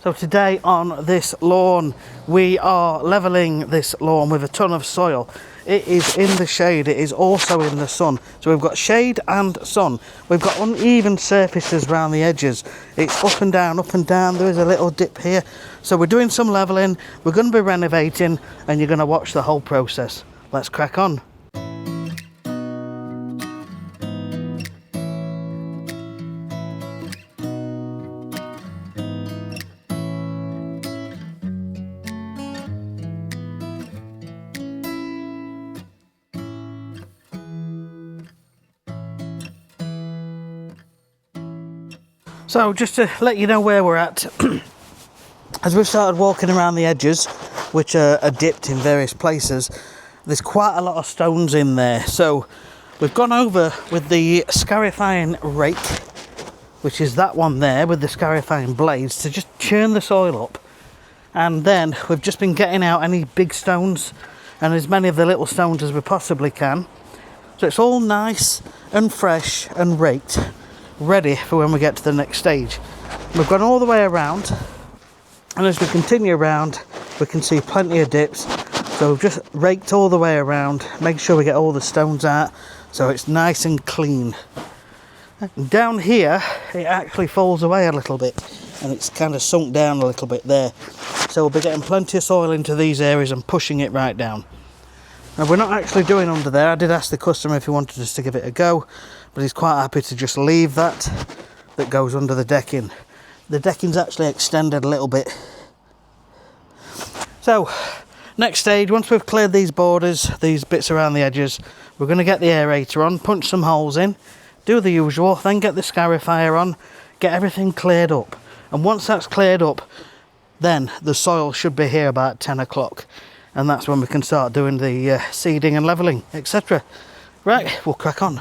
So today on this lawn, we are levelling this lawn with a ton of soil. It is in the shade, it is also in the sun. So we've got shade and sun. We've got uneven surfaces around the edges. It's up and down, there is a little dip here. So we're doing some levelling, we're going to be renovating, and you're going to watch the whole process. Let's crack on. So just to let you know where we're at, as we've started walking around the edges, which are dipped in various places, there's quite a lot of stones in there. So we've gone over with the Scarifier rake, which is that one there with the Scarifier blades, to just churn the soil up. And then we've just been getting out any big stones and as many of the little stones as we possibly can. So it's all nice and fresh and raked, ready for when we get to the next stage. We've gone all the way around, and as we continue around we can see plenty of dips. So we've just raked all the way around, make sure we get all the stones out so it's nice and clean. And down here it actually falls away a little bit and it's kind of sunk down a little bit there, so we'll be getting plenty of soil into these areas and pushing it right down. Now we're not actually doing under there. I did ask the customer if he wanted us to give it a go, but he's quite happy to just leave that goes under the decking. The decking's actually extended a little bit. So next stage, once we've cleared these borders, these bits around the edges, we're going to get the aerator on, punch some holes in, do the usual, then get the Scarifier on, get everything cleared up. And once that's cleared up, then the soil should be here about 10 o'clock. And that's when we can start doing the seeding and levelling, etc. Right, we'll crack on.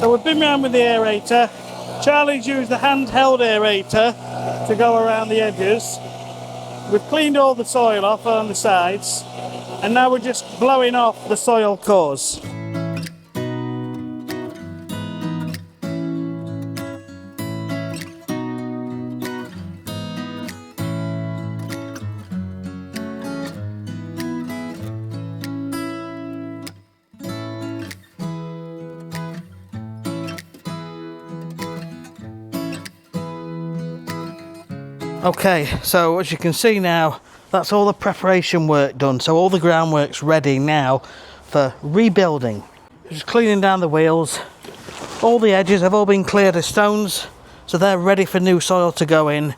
So we've been round with the aerator. Charlie's used the handheld aerator to go around the edges. We've cleaned all the soil off on the sides, and now we're just blowing off the soil cores. Okay, so as you can see now, that's all the preparation work done. So all the groundwork's ready now for rebuilding. Just cleaning down the wheels. All the edges have all been cleared of stones, so they're ready for new soil to go in.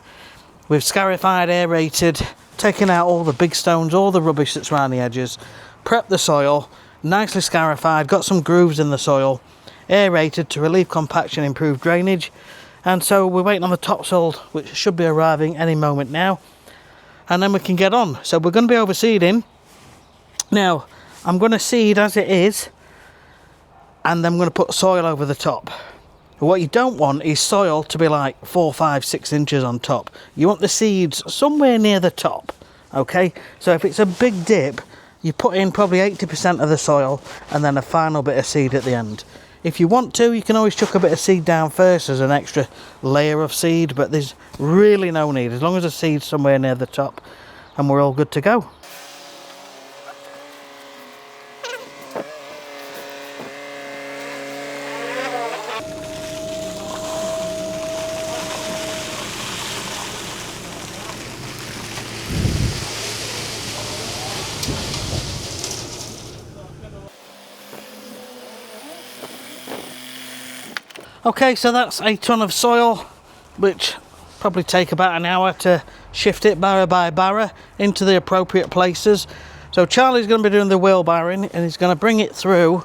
We've scarified, aerated, taken out all the big stones, all the rubbish that's around the edges, prepped the soil, nicely scarified, got some grooves in the soil, aerated to relieve compaction, improve drainage. And so we're waiting on the topsoil, which should be arriving any moment now, and then we can get on. So we're going to be overseeding. Now I'm going to seed as it is, and then I'm going to put soil over the top. What you don't want is soil to be like 4, 5, 6 inches on top. You want the seeds somewhere near the top. Okay, so if it's a big dip, you put in probably 80% of the soil and then a final bit of seed at the end. If you want to, you can always chuck a bit of seed down first as an extra layer of seed, but there's really no need, as long as the seed's somewhere near the top, and we're all good to go. Okay, so that's a ton of soil, which probably take about an hour to shift it barrow by barrow into the appropriate places. So Charlie's going to be doing the wheelbarrowing, and he's going to bring it through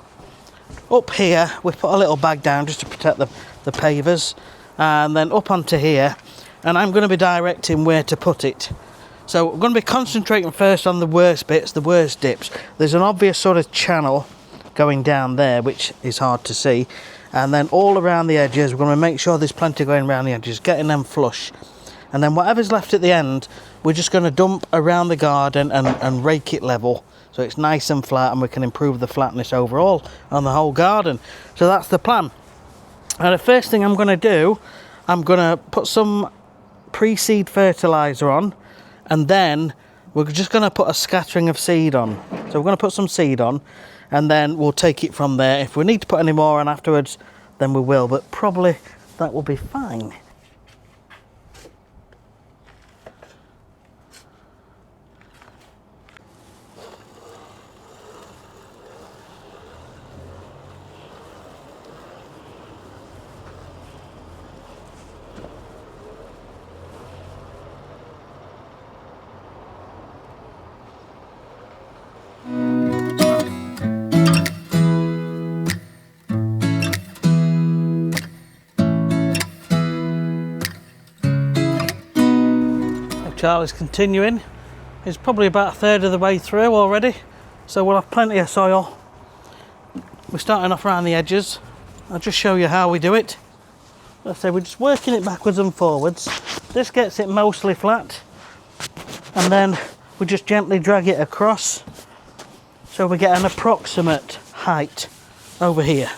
up here. We put a little bag down just to protect the pavers, and then up onto here, and I'm going to be directing where to put it. So we're going to be concentrating first on the worst bits, the worst dips. There's an obvious sort of channel going down there, which is hard to see, And then all around the edges, we're going to make sure there's plenty going around the edges, getting them flush. And then whatever's left at the end, we're just going to dump around the garden and rake it level. So it's nice and flat, and we can improve the flatness overall on the whole garden. So that's the plan. And the first thing I'm going to do, I'm going to put some pre-seed fertiliser on, and then we're just going to put a scattering of seed on. So we're going to put some seed on, and then we'll take it from there. If we need to put any more on afterwards, then we will, but probably that will be fine. Charlie's continuing. He's probably about a third of the way through already, so we'll have plenty of soil. We're starting off around the edges. I'll just show you how we do it. Let's say we're just working it backwards and forwards. This gets it mostly flat, and then we just gently drag it across so we get an approximate height over here.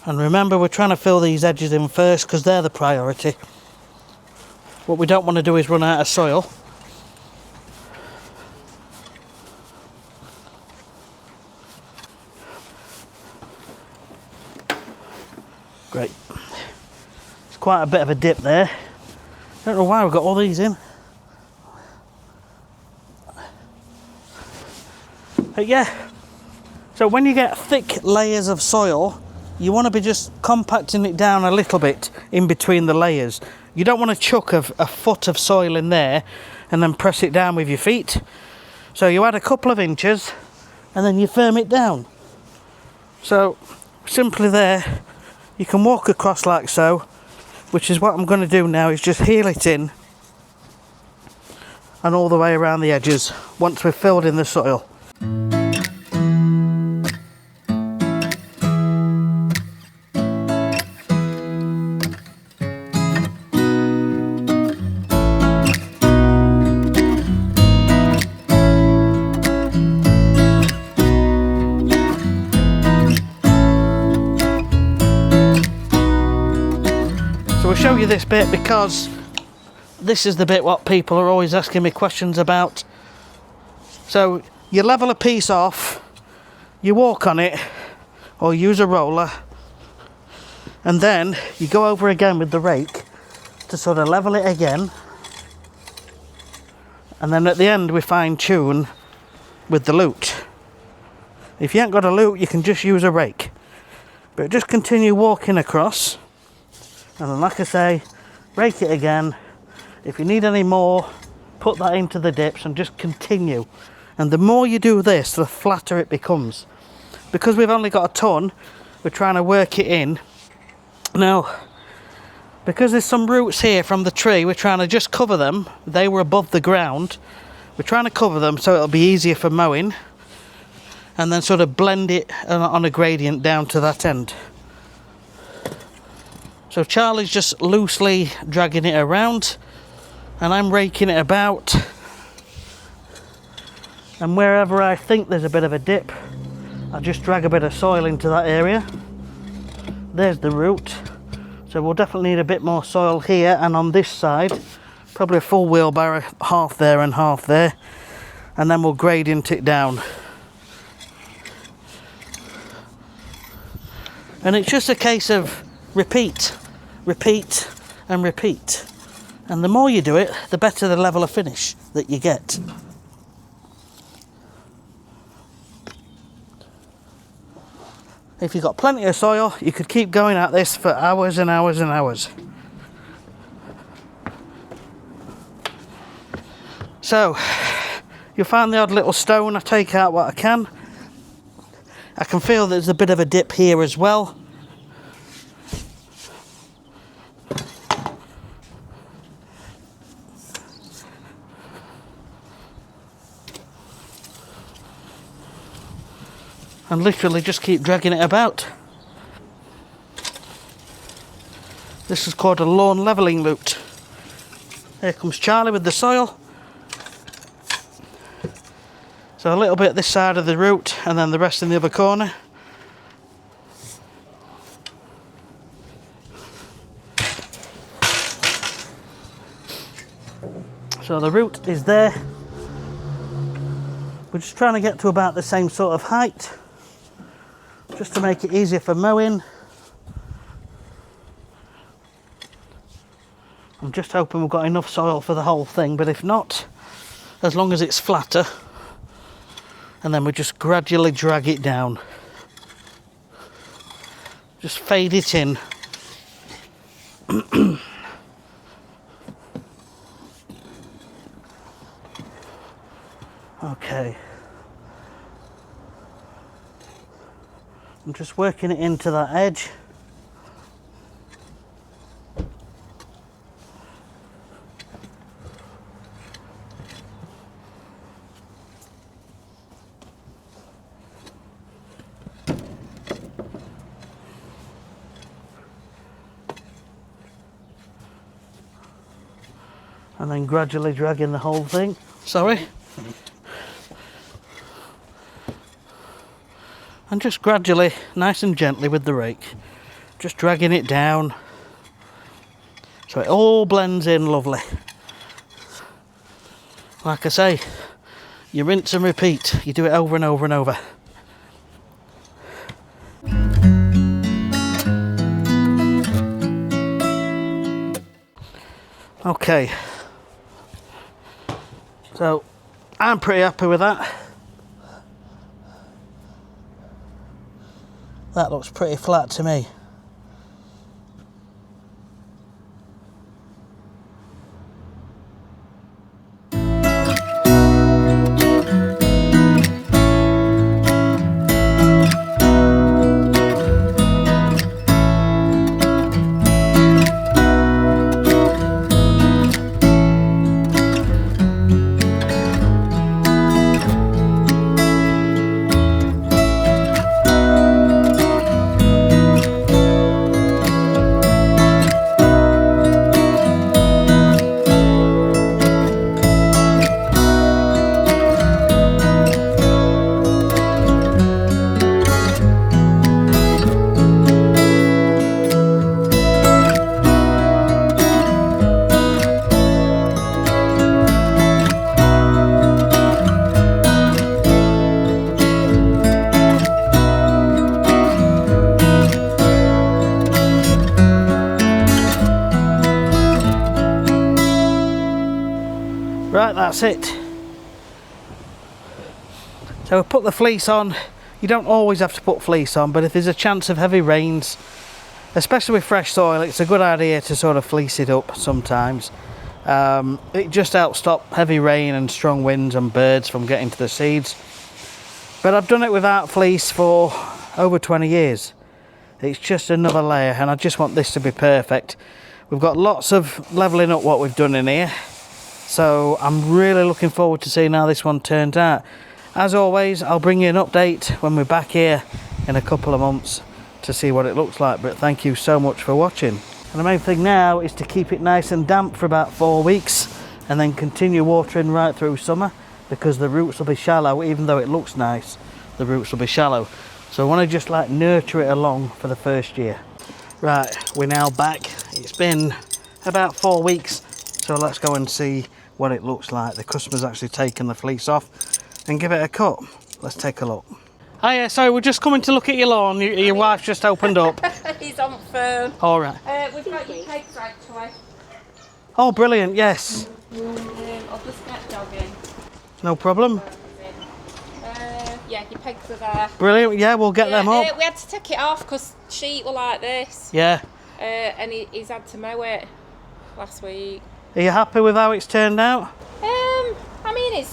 And remember, we're trying to fill these edges in first because they're the priority. What we don't want to do is run out of soil. Great. It's quite a bit of a dip there. Don't know why we've got all these in. But yeah, so when you get thick layers of soil, you want to be just compacting it down a little bit in between the layers. You don't want to chuck a foot of soil in there and then press it down with your feet. So you add a couple of inches and then you firm it down. So simply there, you can walk across like so, which is what I'm going to do now, is just heel it in and all the way around the edges once we've filled in the soil. I'll show you this bit because this is the bit what people are always asking me questions about. So you level a piece off, you walk on it or use a roller, and then you go over again with the rake to sort of level it again, and then at the end we fine tune with the lute. If you ain't got a lute, you can just use a rake, but just continue walking across. And then, like I say, rake it again. If you need any more, put that into the dips and just continue. And the more you do this, the flatter it becomes. Because we've only got a ton, we're trying to work it in. Now, because there's some roots here from the tree, we're trying to just cover them. They were above the ground. We're trying to cover them so it'll be easier for mowing. And then sort of blend it on a gradient down to that end. So Charlie's just loosely dragging it around and I'm raking it about, and wherever I think there's a bit of a dip, I'll just drag a bit of soil into that area. There's the root, so we'll definitely need a bit more soil here and on this side, probably a full wheelbarrow, half there and half there, and then we'll gradient it down. And it's just a case of repeat and repeat, and the more you do it, the better the level of finish that you get. If you've got plenty of soil, you could keep going at this for hours and hours and hours. So you'll find the odd little stone. I take out what I can. I can feel there's a bit of a dip here as well. And literally just keep dragging it about. This is called a lawn levelling route. Here comes Charlie with the soil. So a little bit this side of the route and then the rest in the other corner. So the route is there. We're just trying to get to about the same sort of height, just to make it easier for mowing. I'm just hoping we've got enough soil for the whole thing, but if not, as long as it's flatter, and then we just gradually drag it down. Just fade it in. Okay. I'm just working it into that edge. And then gradually dragging the whole thing. Sorry. And just gradually, nice and gently with the rake, just dragging it down so it all blends in lovely. Like I say, you rinse and repeat, you do it over and over and over. Okay, so I'm pretty happy with that. That looks pretty flat to me. Right, that's it. So we put the fleece on. You don't always have to put fleece on, but if there's a chance of heavy rains, especially with fresh soil, it's a good idea to sort of fleece it up sometimes. It just helps stop heavy rain and strong winds and birds from getting to the seeds. But I've done it without fleece for over 20 years. It's just another layer, and I just want this to be perfect. We've got lots of levelling up what we've done in here. So I'm really looking forward to seeing how this one turns out. As always, I'll bring you an update when we're back here in a couple of months to see what it looks like. But thank you so much for watching. And the main thing now is to keep it nice and damp for about 4 weeks and then continue watering right through summer, because the roots will be shallow. Even though it looks nice, the roots will be shallow. So I want to just like nurture it along for the first year. Right, we're now back. It's been about 4 weeks. So let's go and see what it looks like. The customer's actually taken the fleece off and give it a cut. Let's take a look. Hiya, sorry, we're just coming to look at your lawn. Your wife's just opened up. He's on phone. All right. We've got your pegs actually. Oh, brilliant, yes. I'll just get jogging. No problem. Yeah, your pegs are there. Brilliant, yeah, we'll get them up. We had to take it off because sheet were like this. Yeah. And he's had to mow it last week. Are you happy with how it's turned out? I mean, it's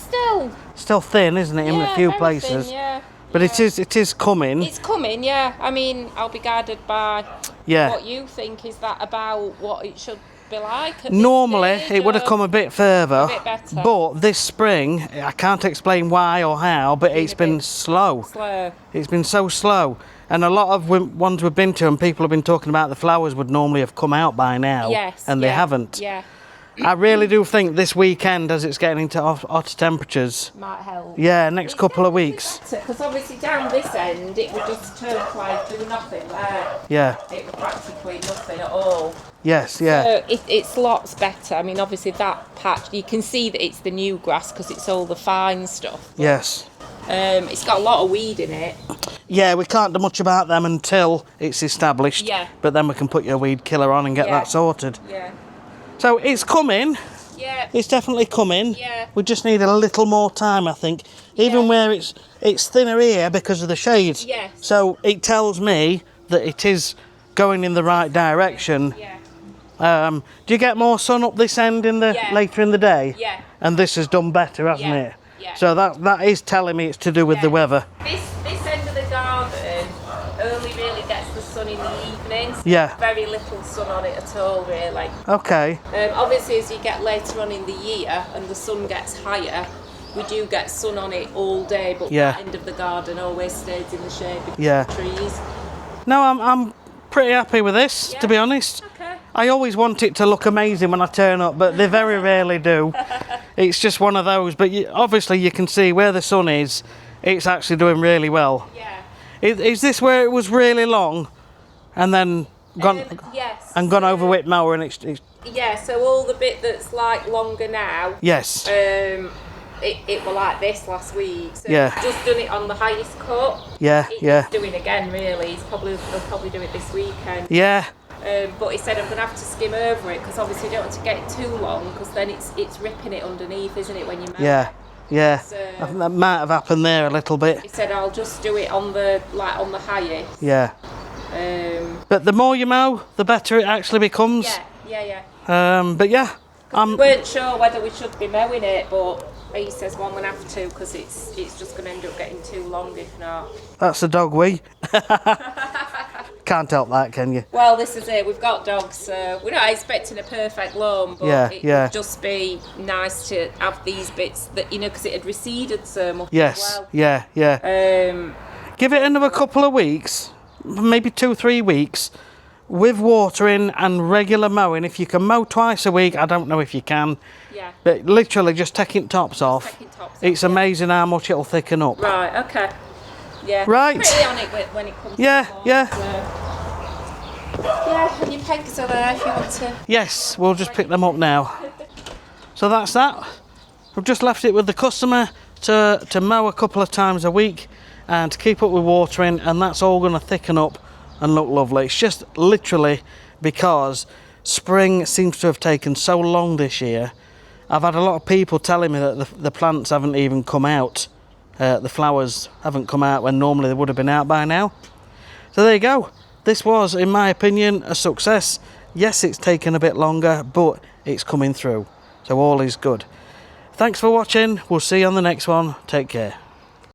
still thin, isn't it, in a few places? Thin, yeah. But it is coming. It's coming, yeah. I mean, I'll be guided by what you think. Is that about what it should be like? At this Normally, stage, it would have or come a bit further, a bit better? but this spring, I can't explain why or how, but it's been slow. Slow. It's been so slow. And a lot of ones we've been to, and people have been talking about the flowers would normally have come out by now, Yes. and they haven't. Yeah. I really do think this weekend, as it's getting into hotter temperatures, Might help. yeah, next couple of weeks. Because obviously down this end, it would just turquoise, do nothing there. Yeah, It was practically nothing at all. yes, yeah, So it's lots better. I mean, obviously that patch, you can see that it's the new grass because it's all the fine stuff. yes. It's got a lot of weed in it. Yeah, we can't do much about them until it's established. Yeah. But then we can put your weed killer on and get Yeah. that sorted. Yeah. So it's coming. Yeah. It's definitely coming. Yeah. We just need a little more time, I think. Even Yeah. where it's thinner here because of the shade. Yes. So it tells me that it is going in the right direction. Yeah. Do you get more sun up this end Yeah. later in the day? Yeah. And this has done better, hasn't Yeah. it? Yeah. So that is telling me it's to do with the Yeah. weather. This end of the garden only really gets the sun in the evenings. Yeah. Very little sun on it at all, really. Okay. Obviously, as you get later on in the year and the sun gets higher, we do get sun on it all day, but Yeah. that end of the garden always stays in the shade because Yeah. of the trees. No, I'm pretty happy with this, Yeah. to be honest. Okay. I always want it to look amazing when I turn up, but they very rarely do. It's just one of those. But obviously you can see where the sun is, it's actually doing really well. Yeah. Is this where it was really long and then gone Yes. and gone over with mower and it's Yeah, so all the bit that's like longer now, yes. it were like this last week. So Yeah. he's just done it on the highest cut. Yeah, yeah. He's doing again, really. He'll probably do it this weekend. Yeah. But he said I'm going to have to skim over it because obviously you don't want to get it too long because then it's ripping it underneath, isn't it, when you mow? Yeah. Yeah. So- I think that might have happened there a little bit. He said I'll just do it on the highest. Yeah. But the more you mow, the better it actually becomes. Yeah. But yeah. We weren't sure whether we should be mowing it, but he says, well, I'm going to have to because it's just going to end up getting too long if not. That's the dog wee. Can't help that, can you? Well, this is it. We've got dogs, so we're not expecting a perfect lawn, but Yeah, it yeah. would just be nice to have these bits that, because it had receded so much Yes. as well. Yeah. Yeah. Give it another couple of weeks, maybe 2-3 weeks, with watering and regular mowing. If you can mow twice a week, I don't know if you can. Yeah. But literally just taking tops off. taking tops off, It's amazing how much it'll thicken up. Right, okay. Yeah. Right. Pretty on it when it comes Yeah, to the lawn, yeah. so. Yeah, and your pegs are there if you want to. Yes, we'll just pick them up now. So that's that. I've just left it with the customer to mow a couple of times a week and to keep up with watering, and that's all going to thicken up and look lovely. It's just literally because spring seems to have taken so long this year. I've had a lot of people telling me that the plants haven't even come out. The flowers haven't come out when normally they would have been out by now. So there you go. This was, in my opinion, a success. Yes, it's taken a bit longer, but it's coming through. So all is good. Thanks for watching. We'll see you on the next one. Take care.